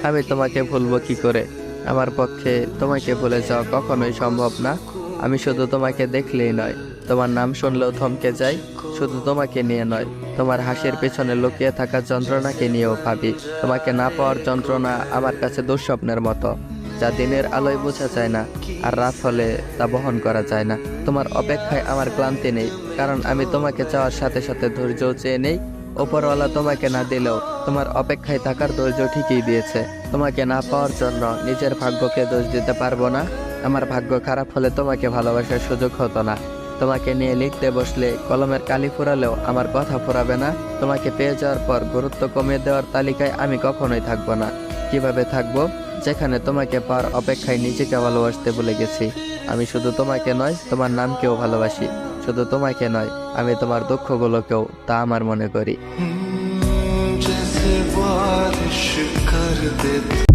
আমি তোমাকে ভুলবো কি করে? আমার পক্ষে তোমাকে ভুলে যাওয়া কখনোই সম্ভব না। আমি শুধু তোমাকে দেখলেই নয়, তোমার নাম শুনলেও থমকে যাই। শুধু তোমাকে নিয়ে নয়, তোমার হাসির পেছনে লুকিয়ে থাকা যন্ত্রণাকে নিয়েও ভাবি। তোমাকে না পাওয়ার যন্ত্রণা আমার কাছে দুঃস্বপ্নের মতো, যা দিনের আলোয় বোঝা যায় না, আর রাত হলে তা বহন করা যায় না। তোমার অপেক্ষায় আমার ক্লান্তি নেই, কারণ আমি তোমাকে চাওয়ার সাথে সাথে ধৈর্যও চেয়ে নেই। ওপরওয়ালা তোমাকে না দিলেও তোমার অপেক্ষায় থাকার ধৈর্য ঠিকই দিয়েছে। তোমাকে না পাওয়ার জন্য নিজের ভাগ্যকে দোষ দিতে পারবো না। আমার ভাগ্য খারাপ হলে তোমাকে ভালোবাসার সুযোগ হতো না। তোমাকে নিয়ে লিখতে বসলে কলমের কালি ফুরালেও আমার কথা ফুরাবে না। তোমাকে পেয়ে যাওয়ার পর গুরুত্ব কমিয়ে দেওয়ার তালিকায় আমি কখনোই থাকবো না। কিভাবে থাকবো, যেখানে তোমাকে পাওয়ার অপেক্ষায় নিজেকে ভালোবাসতে ভুলে গেছি। আমি শুধু তোমাকে নয়, তোমার নামকেও ভালোবাসি। শুধু তোমাকে নয়, আমি তোমার দুঃখগুলোকেও তা আমার মনে করি। जैसे बारिश कर दे।